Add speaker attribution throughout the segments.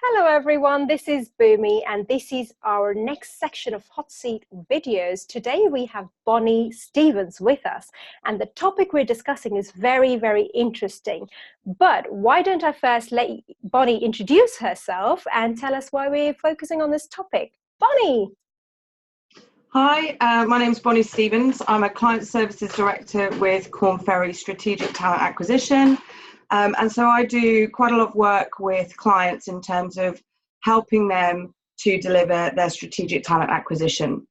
Speaker 1: Hello everyone, this is Bhumi and this is our next section of Hot Seat videos. Today we have Bonnie Stevens with us and the topic we're discussing is very, very interesting. But why don't I first let Bonnie introduce herself and tell us why we're focusing on this topic. Bonnie!
Speaker 2: Hi, my name's Bonnie Stevens. I'm a Client Services Director with Korn Ferry Strategic Talent Acquisition. And so I do quite a lot of work with clients in terms of helping them to deliver their strategic talent acquisition.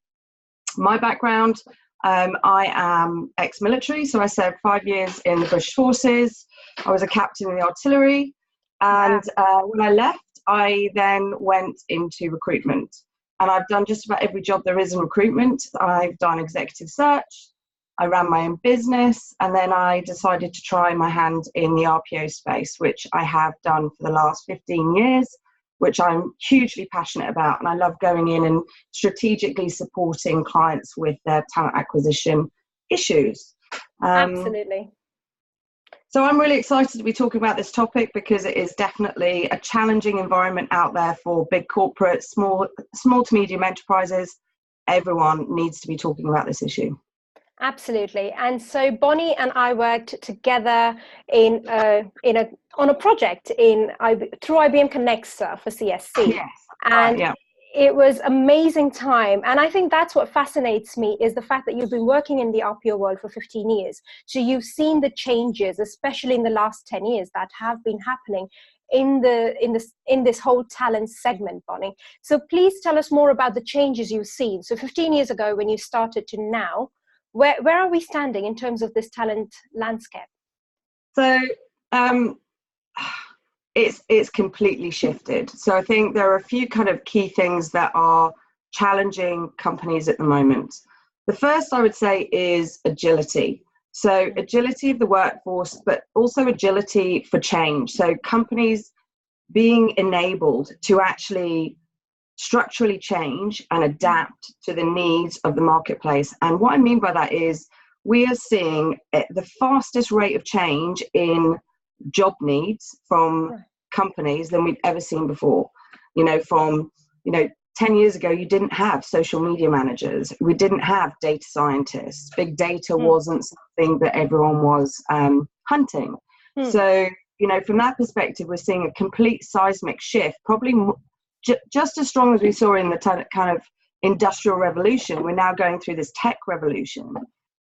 Speaker 2: My background, I am ex-military, so I served 5 years in the British Forces. I was a captain in the artillery. And when I left, I then went into recruitment. And I've done just about every job there is in recruitment. I've done executive search. I ran my own business, and then I decided to try my hand in the RPO space, which I have done for the last 15 years, which I'm hugely passionate about. And I love going in and strategically supporting clients with their talent acquisition issues.
Speaker 1: Absolutely.
Speaker 2: So I'm really excited to be talking about this topic because it is definitely a challenging environment out there for big corporates, small to medium enterprises. Everyone needs to be talking about this issue.
Speaker 1: Absolutely. And so Bonnie and I worked together on a project through IBM Connector for CSC.
Speaker 2: Yes,
Speaker 1: and
Speaker 2: yeah.
Speaker 1: It was amazing time. And I think that's what fascinates me is the fact that you've been working in the RPO world for 15 years. So you've seen the changes, especially in the last 10 years, that have been happening in this whole talent segment, Bonnie. So please tell us more about the changes you've seen. So 15 years ago when you started to now, where are we standing in terms of this talent landscape?
Speaker 2: So it's completely shifted. So I think there are a few kind of key things that are challenging companies at the moment. The first I would say is agility. So agility of the workforce, but also agility for change. So companies being enabled to actually structurally change and adapt to the needs of the marketplace. And what I mean by that is we are seeing the fastest rate of change in job needs from companies than we've ever seen before. 10 years ago, you didn't have social media managers. We didn't have data scientists. Big data wasn't something that everyone was hunting. So, from that perspective, we're seeing a complete seismic shift, probably just as strong as we saw in the kind of industrial revolution. We're now going through this tech revolution.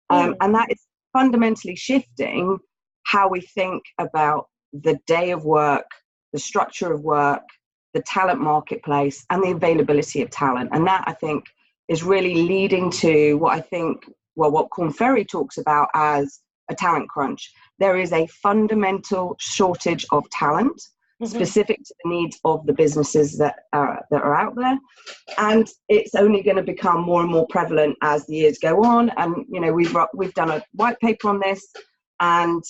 Speaker 2: And that is fundamentally shifting how we think about the day of work, the structure of work, the talent marketplace, and the availability of talent. And that, I think, is really leading to what Korn Ferry talks about as a talent crunch. There is a fundamental shortage of talent specific to the needs of the businesses that are out there. And it's only going to become more and more prevalent as the years go on. And, we've done a white paper on this, and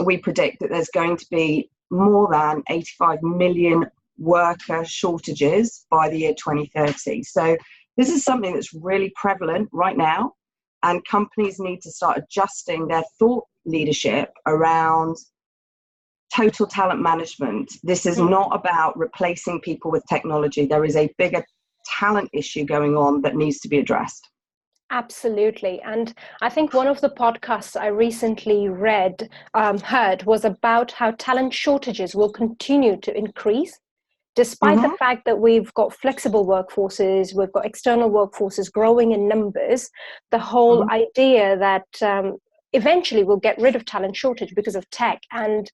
Speaker 2: we predict that there's going to be more than 85 million worker shortages by the year 2030. So this is something that's really prevalent right now, and companies need to start adjusting their thought leadership around total talent management. This is not about replacing people with technology. There is a bigger talent issue going on that needs to be addressed.
Speaker 1: Absolutely. And I think one of the podcasts I recently heard was about how talent shortages will continue to increase, despite the fact that we've got flexible workforces, we've got external workforces growing in numbers. The whole idea that eventually we'll get rid of talent shortage because of tech and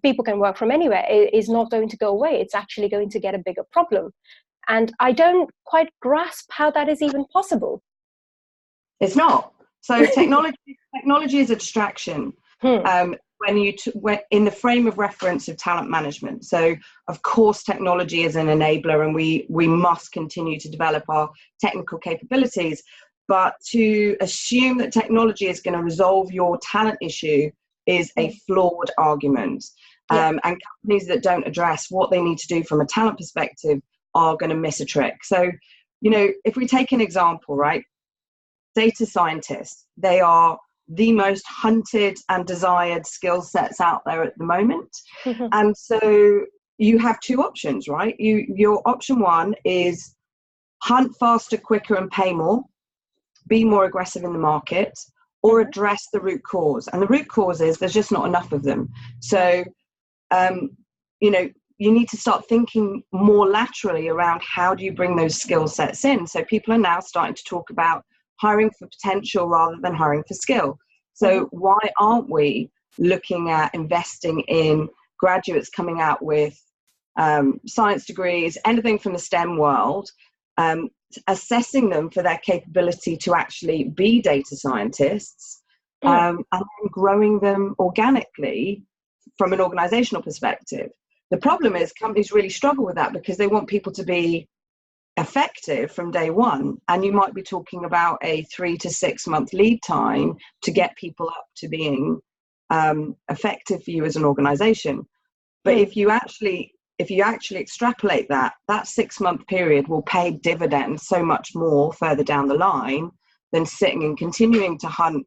Speaker 1: people can work from anywhere is not going to go away. It's actually going to get a bigger problem. And I don't quite grasp how that is even possible.
Speaker 2: It's not. So technology is a distraction when in the frame of reference of talent management. So of course, technology is an enabler, and we must continue to develop our technical capabilities. But to assume that technology is going to resolve your talent issue is a flawed argument. And companies that don't address what they need to do from a talent perspective are going to miss a trick. So, if we take an example, right? Data scientists, they are the most hunted and desired skill sets out there at the moment. And so you have two options, right? Your option one is hunt faster, quicker, and pay more, be more aggressive in the market, or address the root cause. And the root cause is there's just not enough of them. So, you need to start thinking more laterally around how do you bring those skill sets in. So people are now starting to talk about hiring for potential rather than hiring for skill. So why aren't we looking at investing in graduates coming out with science degrees, anything from the STEM world, assessing them for their capability to actually be data scientists, and growing them organically from an organizational perspective. The problem is companies really struggle with that because they want people to be effective from day one. And you might be talking about a 3 to 6 month lead time to get people up to being effective for you as an organization. But if you actually extrapolate that 6 month period will pay dividends so much more further down the line than sitting and continuing to hunt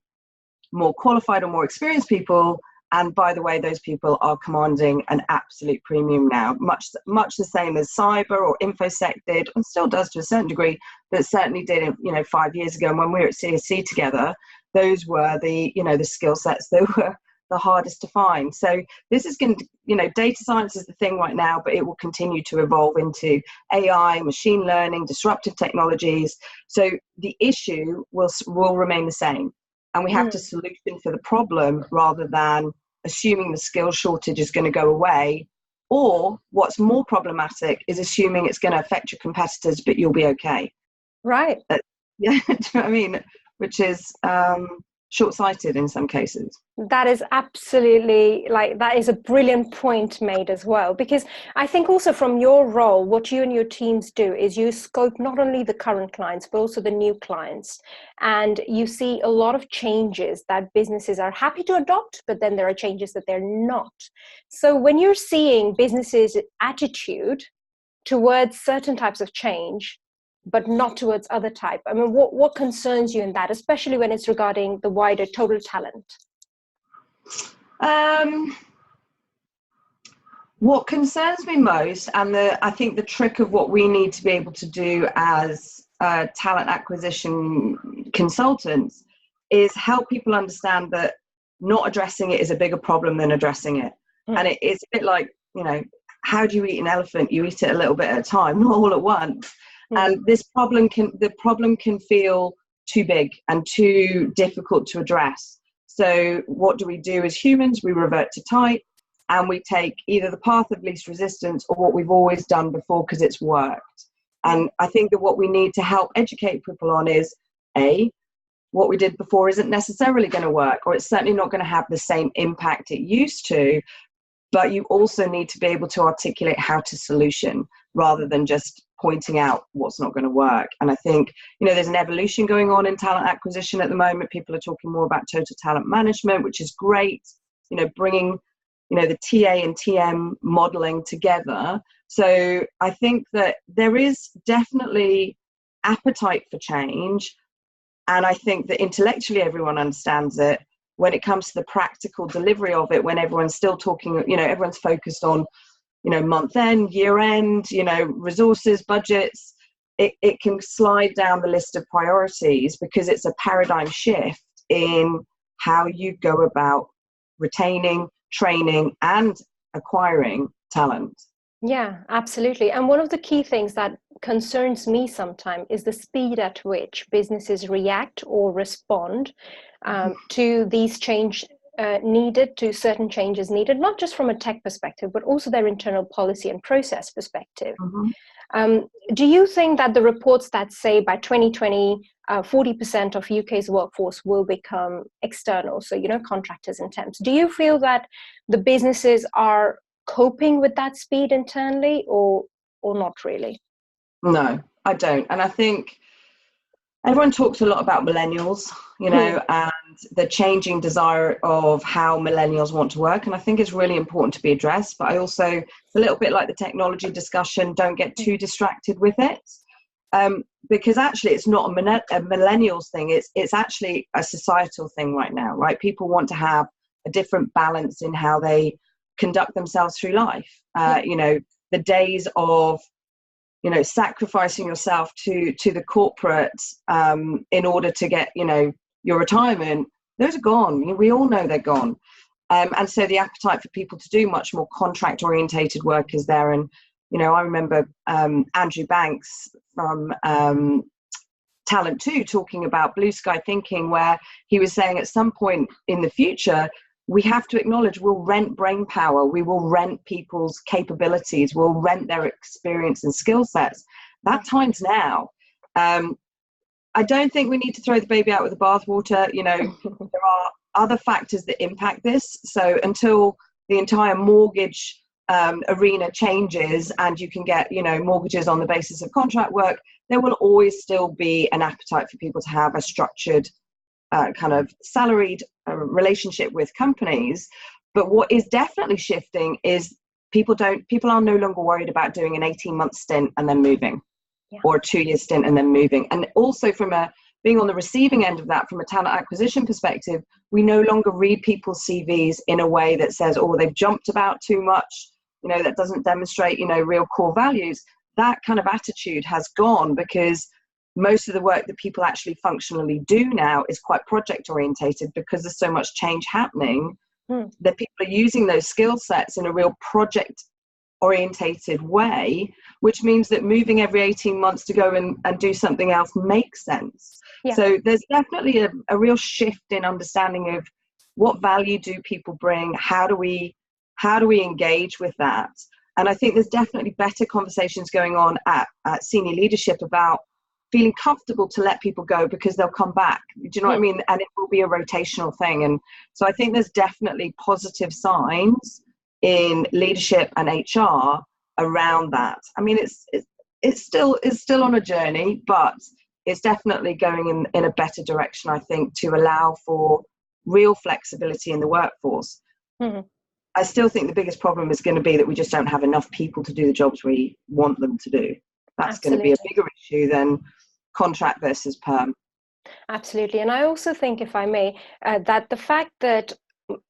Speaker 2: more qualified or more experienced people. And by the way, those people are commanding an absolute premium now, much the same as cyber or InfoSec did, and still does to a certain degree, but certainly did, 5 years ago. And when we were at CSC together, those were the skill sets that were the hardest to find. So this is going to, data science is the thing right now, but it will continue to evolve into AI, machine learning, disruptive technologies. So the issue will remain the same. And we have to solution for the problem rather than assuming the skill shortage is going to go away. Or what's more problematic is assuming it's going to affect your competitors, but you'll be okay.
Speaker 1: Right.
Speaker 2: Yeah, do you know what I mean? Which is short-sighted in some cases.
Speaker 1: That is absolutely, that is a brilliant point made as well, because I think also from your role, what you and your teams do is you scope not only the current clients, but also the new clients. And you see a lot of changes that businesses are happy to adopt, but then there are changes that they're not. So when you're seeing businesses' attitude towards certain types of change, but not towards other type, I mean, what concerns you in that, especially when it's regarding the wider total talent?
Speaker 2: What concerns me most, and I think the trick of what we need to be able to do as talent acquisition consultants, is help people understand that not addressing it is a bigger problem than addressing it. And it's a bit like, how do you eat an elephant? You eat it a little bit at a time, not all at once. And the problem can feel too big and too difficult to address. So what do we do as humans? We revert to type, and we take either the path of least resistance or what we've always done before because it's worked. And I think that what we need to help educate people on is, A, what we did before isn't necessarily going to work, or it's certainly not going to have the same impact it used to. But you also need to be able to articulate how to solution rather than just pointing out what's not going to work. And I think, there's an evolution going on in talent acquisition at the moment. People are talking more about total talent management, which is great, bringing, the TA and TM modeling together. So I think that there is definitely appetite for change. And I think that intellectually everyone understands it. When it comes to the practical delivery of it, when everyone's still talking, everyone's focused on, month end, year end, resources, budgets, it can slide down the list of priorities because it's a paradigm shift in how you go about retaining, training, and acquiring talent.
Speaker 1: Yeah, absolutely. And one of the key things that concerns me sometimes is the speed at which businesses react or respond to these to certain changes needed, not just from a tech perspective, but also their internal policy and process perspective. Do you think that the reports that say by 2020, 40% of UK's workforce will become external, so, contractors and temps, do you feel that the businesses are coping with that speed internally or not really?
Speaker 2: No, I don't. And I think everyone talks a lot about millennials, and the changing desire of how millennials want to work. And I think it's really important to be addressed. But I also, a little bit like the technology discussion, don't get too distracted with it. Because actually it's not a millennials thing. It's actually a societal thing right now, right? People want to have a different balance in how they conduct themselves through life. You know, the days of, you know, sacrificing yourself to the corporate in order to get, you know, your retirement, those are gone. We all know they're gone. And so the appetite for people to do much more contract orientated work is there. And, you know, I remember Andrew Banks from Talent 2 talking about blue sky thinking, where he was saying at some point in the future, we have to acknowledge we'll rent brain power, we will rent people's capabilities, we'll rent their experience and skill sets. That time's now. I don't think we need to throw the baby out with the bathwater. You know, there are other factors that impact this. So until the entire mortgage arena changes and you can get, you know, mortgages on the basis of contract work, there will always still be an appetite for people to have a structured kind of salaried relationship with companies. But what is definitely shifting is people are no longer worried about doing an 18-month stint and then moving, or a 2-year stint and then moving. And also from being on the receiving end of that, from a talent acquisition perspective, we no longer read people's CVs in a way that says, oh, they've jumped about too much, you know, that doesn't demonstrate, you know, real core values. That kind of attitude has gone, because most of the work that people actually functionally do now is quite project orientated, because there's so much change happening that people are using those skill sets in a real project orientated way, which means that moving every 18 months to go and do something else makes sense. So there's definitely a real shift in understanding of what value do people bring, how do we engage with that. And I think there's definitely better conversations going on at senior leadership about feeling comfortable to let people go because they'll come back. Do you know what I mean? And it will be a rotational thing. And so I think there's definitely positive signs in leadership and HR around that. I mean, it's still on a journey, but it's definitely going in a better direction, I think, to allow for real flexibility in the workforce. I still think the biggest problem is going to be that we just don't have enough people to do the jobs we want them to do. That's going to be a bigger issue than contract versus perm.
Speaker 1: Absolutely. And I also think, if I may, that the fact that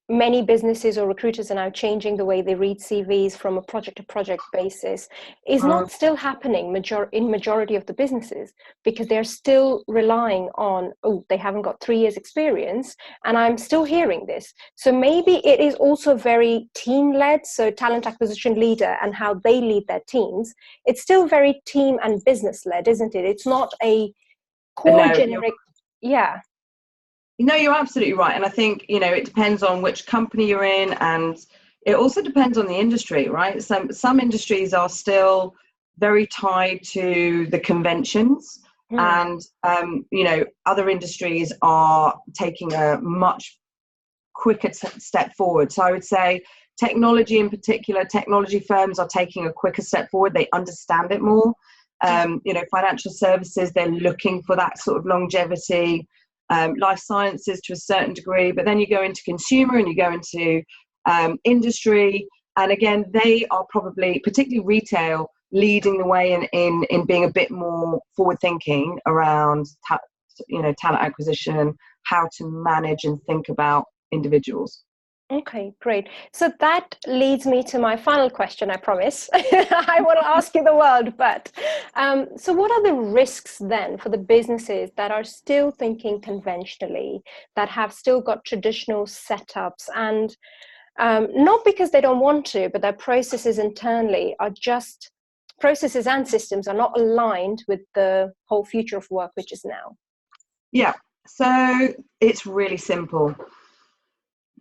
Speaker 1: many businesses or recruiters are now changing the way they read CVs from a project to project basis is not still happening in majority of the businesses, because they're still relying on, they haven't got 3 years experience, and I'm still hearing this. So maybe it is also very team led. So talent acquisition leader and how they lead their teams, it's still very team and business led, isn't it? It's not a core generic.
Speaker 2: No, you're absolutely right. And I think, you know, it depends on which company you're in, and it also depends on the industry, right? Some industries are still very tied to the conventions, and, you know, other industries are taking a much quicker step forward. So I would say technology in particular, technology firms are taking a quicker step forward. They understand it more. You know, financial services, they're looking for that sort of longevity. Life sciences to a certain degree, but then you go into consumer and you go into industry, and again they are probably, particularly retail, leading the way in being a bit more forward thinking around talent acquisition, how to manage and think about individuals.
Speaker 1: Okay, great. So that leads me to my final question, I promise. I want to ask you the world, but so what are the risks then for the businesses that are still thinking conventionally, that have still got traditional setups, and not because they don't want to, but their processes internally are just, processes and systems are not aligned with the whole future of work, which is now?
Speaker 2: Yeah, so it's really simple.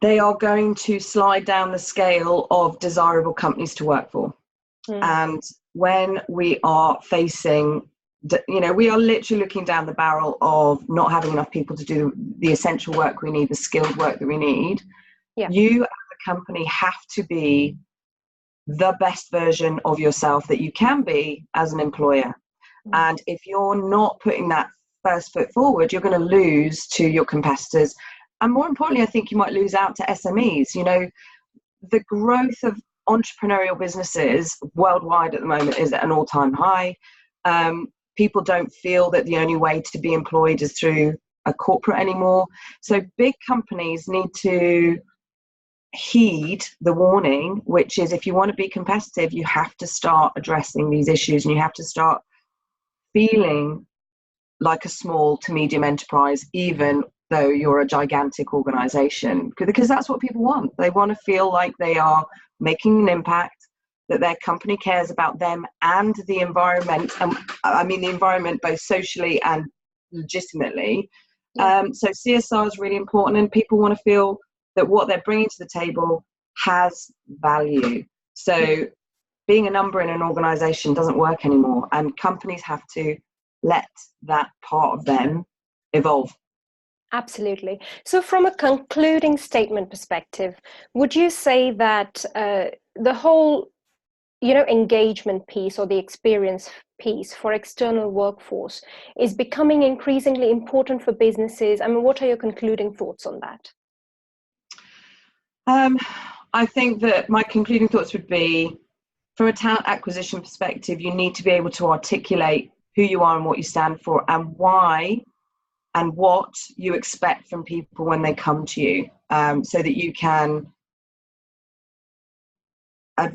Speaker 2: They are going to slide down the scale of desirable companies to work for. And when we are facing, you know, we are literally looking down the barrel of not having enough people to do the essential work we need, the skilled work that we need. You as a company have to be the best version of yourself that you can be as an employer. And if you're not putting that first foot forward, you're going to lose to your competitors. And more importantly, I think you might lose out to SMEs. You know, the growth of entrepreneurial businesses worldwide at the moment is at an all-time high. People don't feel that the only way to be employed is through a corporate anymore. So big companies need to heed the warning, which is if you want to be competitive, you have to start addressing these issues, and you have to start feeling like a small to medium enterprise, even though you're a gigantic organization, because that's what people want. They want to feel like they are making an impact, that their company cares about them and the environment. And I mean the environment both socially and legitimately. So CSR is really important, and people want to feel that what they're bringing to the table has value. So being a number in an organization doesn't work anymore, and companies have to let that part of them evolve.
Speaker 1: Absolutely. So from a concluding statement perspective, would you say that the whole engagement piece or the experience piece for external workforce is becoming increasingly important for businesses? I mean, what are your concluding thoughts on that?
Speaker 2: I think that my concluding thoughts would be, from a talent acquisition perspective, you need to be able to articulate who you are and what you stand for, and why and what you expect from people when they come to you, so that you can,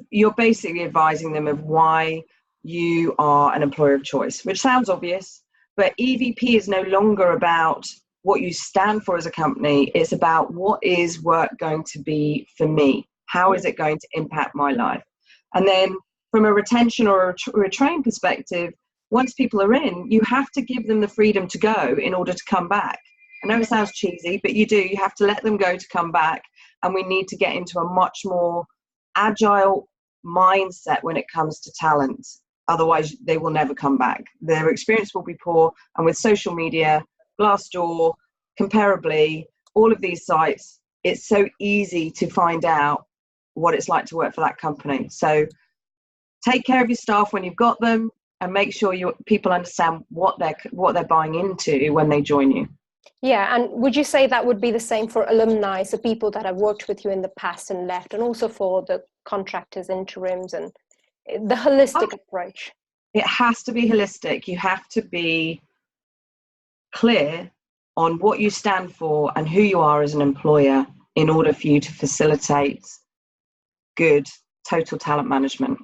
Speaker 2: you're basically advising them of why you are an employer of choice, which sounds obvious, but EVP is no longer about what you stand for as a company. It's about, what is work going to be for me? How is it going to impact my life? And then from a retention or a retrain perspective, once people are in, you have to give them the freedom to go in order to come back. I know it sounds cheesy, but you have to let them go to come back. And we need to get into a much more agile mindset when it comes to talent. Otherwise, they will never come back. Their experience will be poor. And with social media, Glassdoor, Comparably, all of these sites, it's so easy to find out what it's like to work for that company. So take care of your staff when you've got them, and make sure people understand what they're buying into when they join you.
Speaker 1: Yeah, and would you say that would be the same for alumni, so people that have worked with you in the past and left, and also for the contractors, interims, and the holistic approach?
Speaker 2: It has to be holistic. You have to be clear on what you stand for and who you are as an employer in order for you to facilitate good total talent management.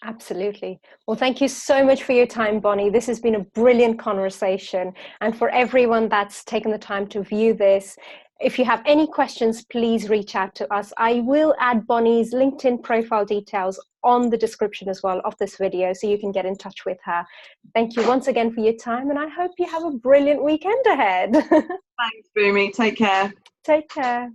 Speaker 1: Absolutely. Well, thank you so much for your time, Bonnie. This has been a brilliant conversation. And for everyone that's taken the time to view this, if you have any questions, please reach out to us. I will add Bonnie's LinkedIn profile details on the description as well of this video, so you can get in touch with her. Thank you once again for your time, and I hope you have a brilliant weekend ahead.
Speaker 2: Thanks, Bhumi. Take care.
Speaker 1: Take care.